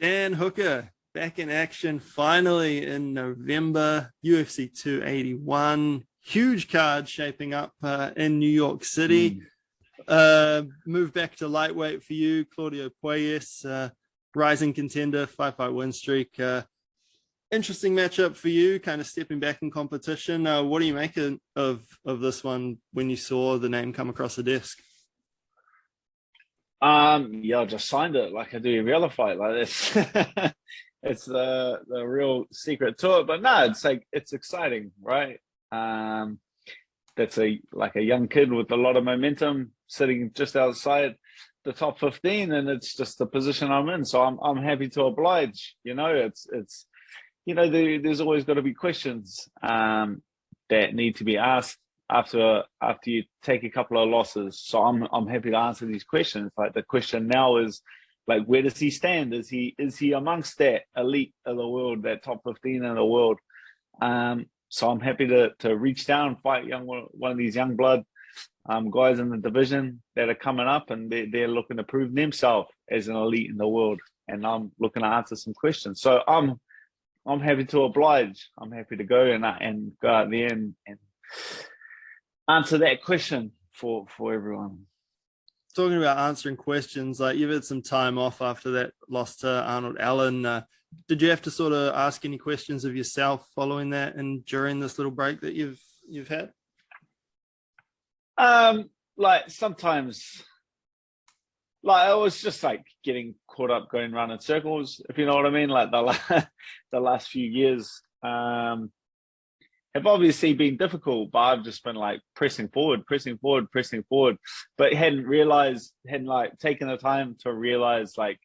Dan Hooker back in action finally in November, UFC 281. Huge card shaping up in New York City. Move back to lightweight for you, Claudio Puelles, rising contender, 5-fight win streak. Interesting matchup for you, kind of stepping back in competition. What do you make of this one when you saw the name come across the desk? Yeah, I just signed it like I do every other fight like this. It's the real secret to it. But no, it's like, it's exciting, right? That's a young kid with a lot of momentum sitting just outside the top 15, and it's just the position I'm in. So I'm happy to oblige. It's there's always got to be questions that need to be asked after you take a couple of losses. So I'm happy to answer these questions. Like, the question now is, like, where does he stand? Is he amongst that elite of the world, that top 15 in the world? So I'm happy to reach down and fight one of these young blood guys in the division that are coming up, and they're looking to prove themselves as an elite in the world. And I'm looking to answer some questions. So I'm happy to oblige. I'm happy to go and go out there and answer that question for everyone. Talking about answering questions, like, you've had some time off after that loss to Arnold Allen. Did you have to sort of ask any questions of yourself following that and during this little break that you've had? Like, sometimes, like, I was just like getting caught up going around in circles, if you know what I mean. Like, the last few years have obviously been difficult, but I've just been like pressing forward, but hadn't like taken the time to realize like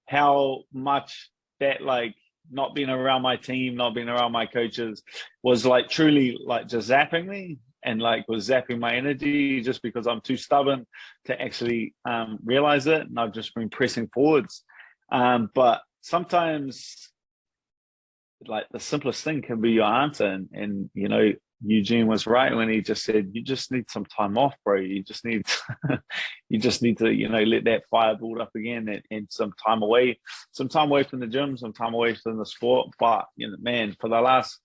how much that, like, not being around my team, not being around my coaches was like truly like just zapping me, and like was zapping my energy, just because I'm too stubborn to actually realize it. And I've just been pressing forwards. But sometimes, like, the simplest thing can be your answer. And Eugene was right when he just said, you just need some time off, bro. You just need to, let that fire build up again, and some time away from the gym, some time away from the sport. But, man, for the last,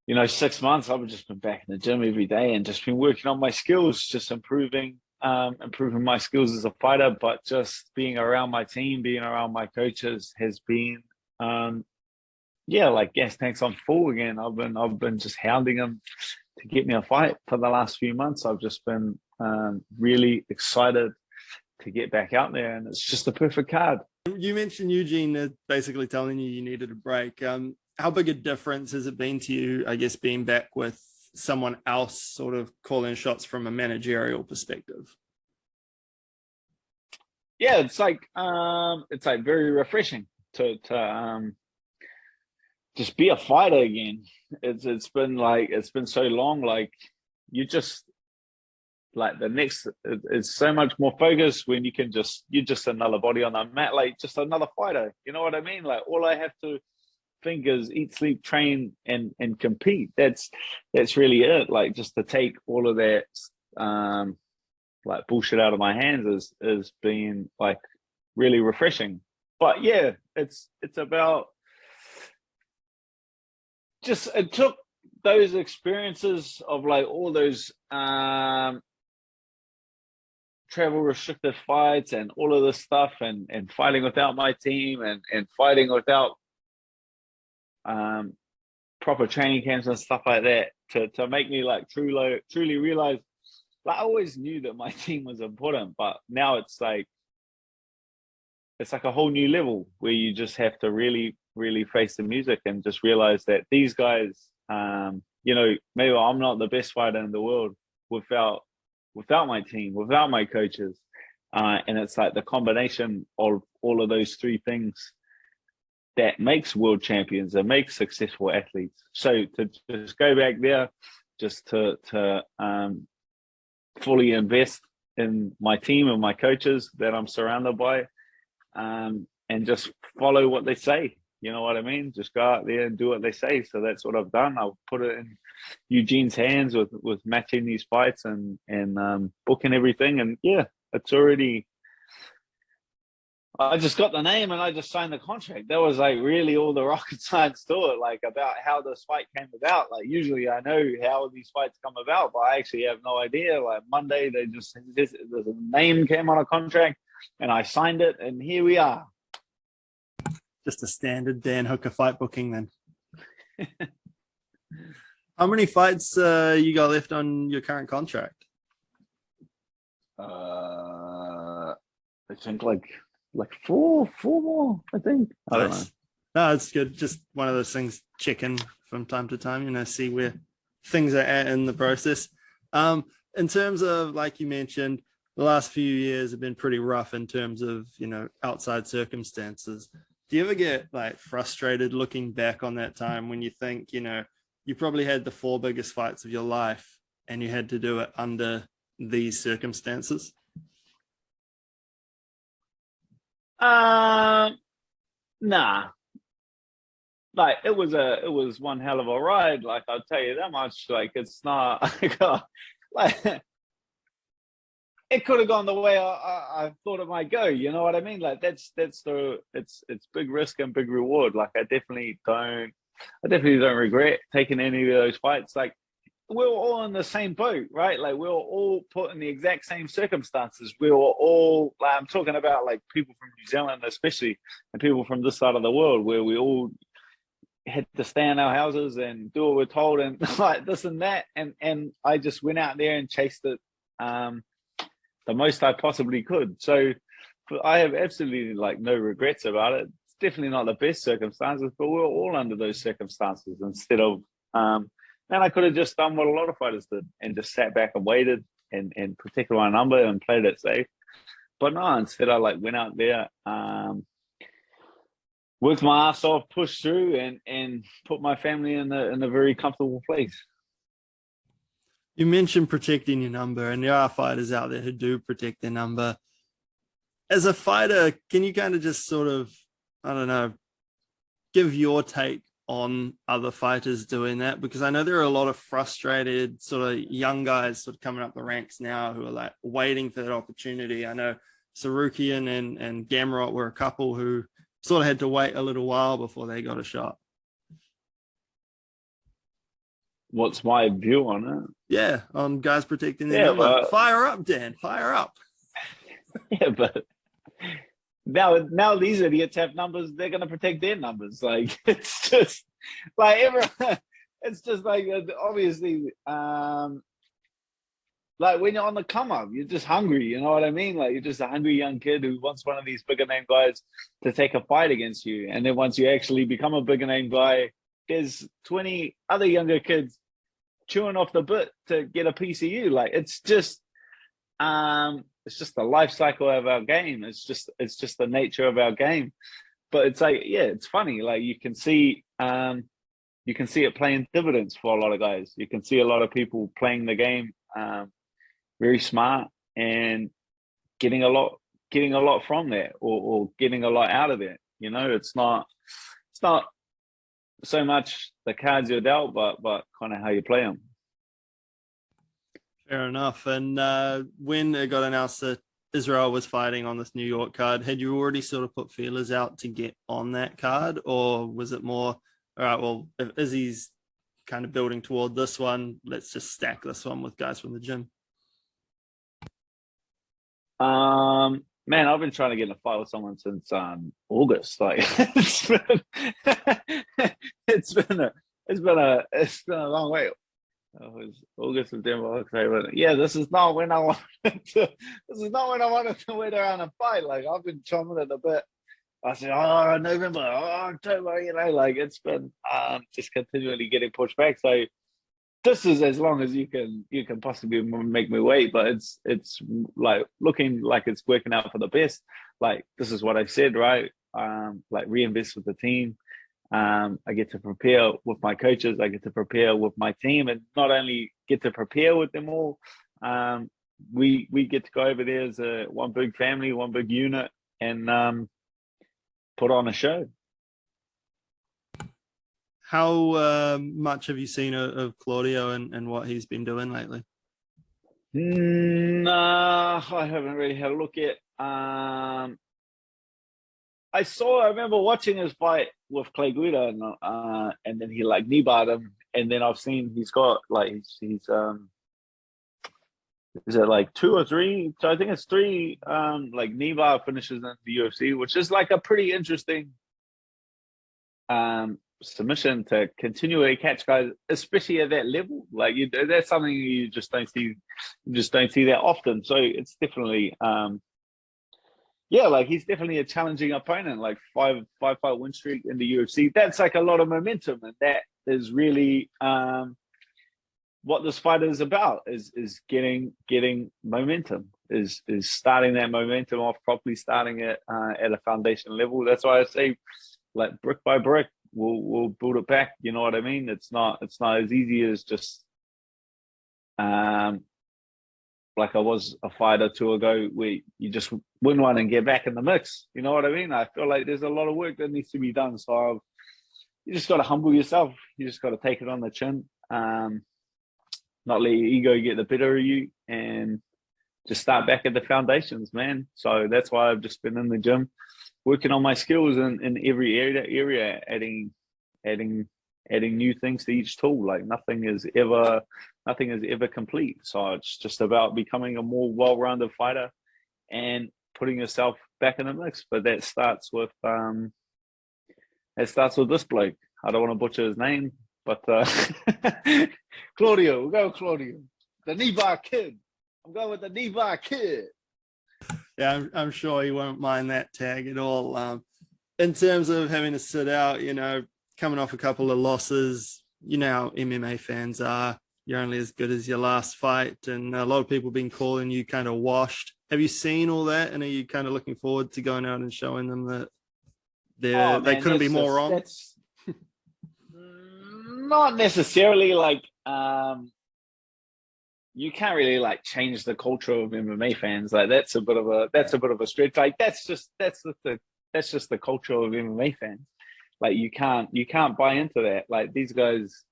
6 months, I've just been back in the gym every day and just been working on my skills, just improving my skills as a fighter. But just being around my team, being around my coaches has been, like gas tanks on full again. I've been just hounding them to get me a fight for the last few months. I've just been really excited to get back out there, and it's just the perfect card. You mentioned Eugene basically telling you needed a break. How big a difference has it been to you, I guess, being back with someone else sort of calling shots from a managerial perspective? Yeah, it's like very refreshing to just be a fighter again. It's been so long. Like, you just, like, it's so much more focused when you're just another body on the mat, like just another fighter. You know what I mean? Like, all I have to think is eat, sleep, train, and compete. That's really it. Like, just to take all of that like bullshit out of my hands is being like really refreshing. But yeah, it's about just, it took those experiences of like all those travel restricted fights and all of this stuff, and fighting without my team, and fighting without proper training camps and stuff like that, to make me like truly realize, like, I always knew that my team was important, but now it's like a whole new level where you just have to really face the music and just realize that these guys, maybe I'm not the best fighter in the world without my team, without my coaches. And it's like the combination of all of those three things that makes world champions, that makes successful athletes. So to just go back there, just to fully invest in my team and my coaches that I'm surrounded by, and just follow what they say. You know what I mean? Just go out there and do what they say. So that's what I've done. I'll put it in Eugene's hands with matching these fights and booking everything. And yeah, it's already, I just got the name and I just signed the contract. That was like really all the rocket science to it, like about how this fight came about. Like usually I know how these fights come about, but I actually have no idea. Like Monday, the name came on a contract and I signed it, and here we are. Just a standard Dan Hooker fight booking then. How many fights you got left on your current contract? I think like four more, I think. I don't know. No, it's good. Just one of those things, checking from time to time, see where things are at in the process. In terms of, like you mentioned, the last few years have been pretty rough in terms of, outside circumstances. Do you ever get like frustrated looking back on that time when you think, you probably had the 4 biggest fights of your life and you had to do it under these circumstances? Nah. Like it was one hell of a ride. Like I'll tell you that much. Like it's not like it could have gone the way I thought it might go. You know what I mean? Like it's big risk and big reward. Like I definitely don't regret taking any of those fights. Like we were all in the same boat, right? Like we were all put in the exact same circumstances. We were all, like, I'm talking about like people from New Zealand, especially, and people from this side of the world, where we all had to stay in our houses and do what we're told and like this and that. And I just went out there and chased it the most I possibly could. So I have absolutely like no regrets about it. It's definitely not the best circumstances, but we were all under those circumstances instead of, and I could have just done what a lot of fighters did and just sat back and waited and protected my number and played it safe. But no, instead I like went out there, worked my ass off, pushed through, and put my family in a very comfortable place. You mentioned protecting your number, and there are fighters out there who do protect their number. As a fighter, can you kind of just sort of, I don't know, give your take on other fighters doing that? Because I know there are a lot of frustrated sort of young guys sort of coming up the ranks now who are like waiting for that opportunity. I know Sarukian and Gamrot were a couple who sort of had to wait a little while before they got a shot. What's my view on it? Yeah, on guys protecting their number. But fire up, Dan. Fire up. Yeah, but now these idiots have numbers. They're going to protect their numbers. Like it's just like everyone. It's just like obviously, like when you're on the come up, you're just hungry. You know what I mean? Like you're just a hungry young kid who wants one of these bigger name guys to take a fight against you. And then once you actually become a bigger name guy, there's 20 other younger kids chewing off the bit to get a piece of you. Like it's just the life cycle of our game. It's just the nature of our game. But it's like, yeah, it's funny. Like you can see it playing dividends for a lot of guys. You can see a lot of people playing the game very smart and getting a lot from that, or getting a lot out of it. You know, it's not so much the cards you're dealt, but kind of how you play them. Fair enough. And when it got announced that Israel was fighting on this New York card, had you already sort of put feelers out to get on that card, or was it more, all right, well, if Izzy's kind of building toward this one, let's just stack this one with guys from the gym? Man, I've been trying to get in a fight with someone since August. Like it's been a long way. It was August, September, October. Yeah, this is not when I wanted to wait around and fight. Like I've been chomping at the bit. I said, oh, November, oh, October, you know, like it's been just continually getting pushed back. So this is as long as you can possibly make me wait, but it's like looking like it's working out for the best. Like this is what I said, right? Like reinvest with the team. I get to prepare with my coaches. I get to prepare with my team, and not only get to prepare with them all. We get to go over there as one big family, one big unit, and put on a show. How much have you seen of Claudio and what he's been doing lately? Nah, I haven't really had a look yet. I remember watching his fight with Clay Guida, and then he like kneebarred him, and then I've seen he's got like he's is it like 2 or 3? So I think it's 3 like kneebar finishes in the UFC, which is like a pretty interesting submission to continually catch guys, especially at that level. Like that's something you just don't see, that often. So it's definitely yeah, like he's definitely a challenging opponent. Like five fight win streak in the UFC. That's like a lot of momentum, and that is really what this fight is about. Is getting momentum. Is starting that momentum off properly, starting it at a foundation level. That's why I say, like brick by brick, we'll build it back. You know what I mean? It's not as easy as just like I was a fight or two ago where you just win one and get back in the mix. You know what I mean? I feel like there's a lot of work that needs to be done. So you just got to humble yourself. You just got to take it on the chin, not let your ego get the better of you, and just start back at the foundations, man. So that's why I've just been in the gym, working on my skills in every area, adding new things to each tool. Like nothing is ever complete. So it's just about becoming a more well-rounded fighter and putting yourself back in the mix. But that starts with this bloke. I don't want to butcher his name, but Claudio. We'll go with Claudio, the kneebar kid. I'm going with the kneebar kid. Yeah, I'm sure he won't mind that tag at all. In terms of having to sit out, coming off a couple of losses, how MMA fans are. You're only as good as your last fight, and a lot of people have been calling you kind of washed. Have you seen all that, and are you kind of looking forward to going out and showing them that they couldn't be more wrong? That's not necessarily like you can't really like change the culture of MMA fans. Like that's a bit of a stretch. Like that's just the culture of MMA fans. Like you can't buy into that. Like these guys,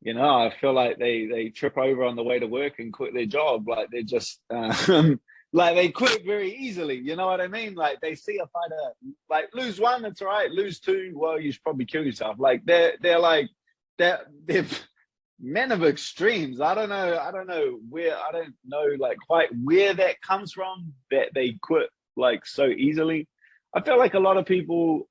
I feel like they trip over on the way to work and quit their job. Like they're just like they quit very easily. You know what I mean? Like they see a fighter like lose one, it's all right. Lose two, well, you should probably kill yourself. Like they're like they're men of extremes. I don't know like quite where that comes from, that they quit like so easily. I feel like a lot of people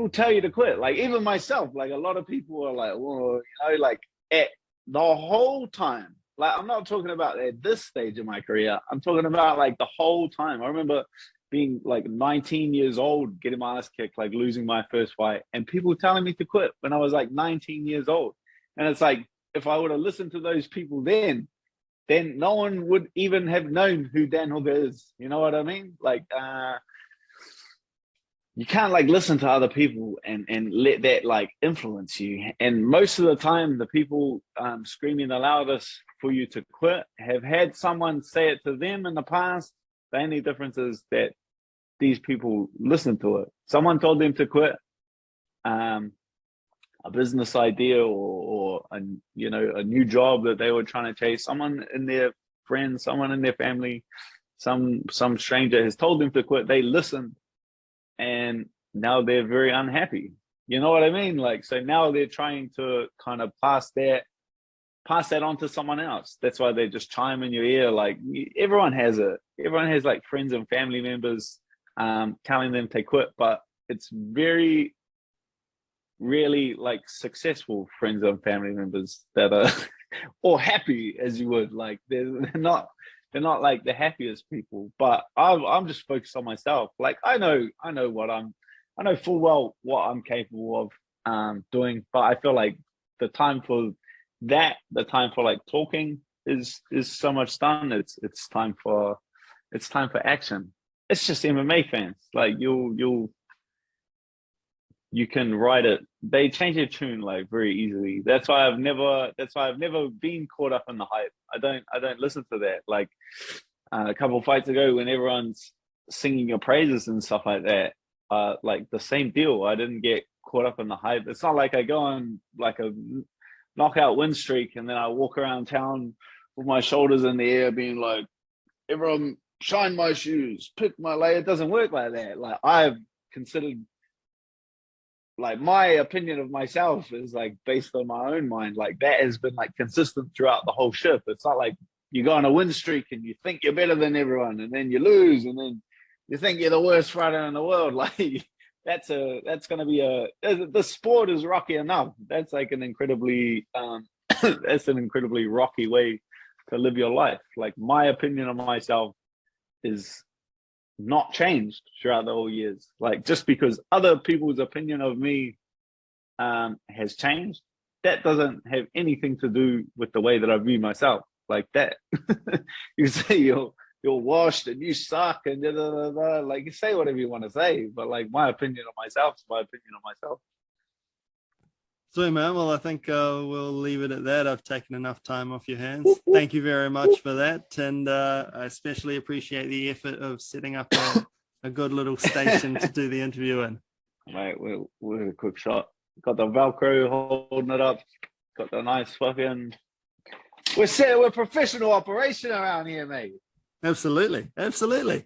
tell you to quit. Like even myself, like a lot of people are like, well, like at the whole time. Like I'm not talking about at this stage of my career. I'm talking about like the whole time. I remember being like 19 years old, getting my ass kicked, like losing my first fight, and people telling me to quit when I was like 19 years old. And it's like, if I would have listened to those people then no one would even have known who Dan Hooker is. You know what I mean? Like, you can't like listen to other people and let that like influence you. And most of the time, the people screaming the loudest for you to quit have had someone say it to them in the past. The only difference is that these people listen to it. Someone told them to quit a business idea or a new job that they were trying to chase. Someone in their friends, someone in their family, some stranger has told them to quit. They listened, and now they're very unhappy. You know what I mean? Like, so now they're trying to kind of pass that on to someone else. That's why they just chime in your ear. Like everyone has like friends and family members telling them to quit, but it's very really like successful friends and family members that are or happy as you would. Like they're not like the happiest people. But I'm just focused on myself. Like I know full well what I'm capable of doing, but I feel like the time for like talking is so much done. It's time for action. It's just MMA fans. Like you can write it. They change their tune like very easily. That's why I've never been caught up in the hype. I don't listen to that. Like a couple of fights ago when everyone's singing your praises and stuff like that, like the same deal. I didn't get caught up in the hype. It's not like I go on like a knockout win streak and then I walk around town with my shoulders in the air being like, everyone shine my shoes, pick my, like, it doesn't work like that. Like, I've considered, like, my opinion of myself is like based on my own mind. Like, that has been like consistent throughout the whole shift. It's not like you go on a win streak and you think you're better than everyone, and then you lose, and then you think you're the worst fighter in the world. Like, that's going to be the sport is rocky enough. That's like an incredibly that's an incredibly rocky way to live your life. Like, my opinion of myself is not changed throughout the whole years. Like, just because other people's opinion of me has changed, that doesn't have anything to do with the way that I view myself. Like that. You say you're washed and you suck and da, da, da, da. Like, you say whatever you want to say, but like, my opinion of myself is my opinion of myself. So, man, well, I think we'll leave it at that. I've taken enough time off your hands. Thank you very much for that. And I especially appreciate the effort of setting up a good little station to do the interview in. Mate, we're a quick shot. Got the Velcro holding it up. Got the nice fucking... We're professional operation around here, mate. Absolutely. Absolutely.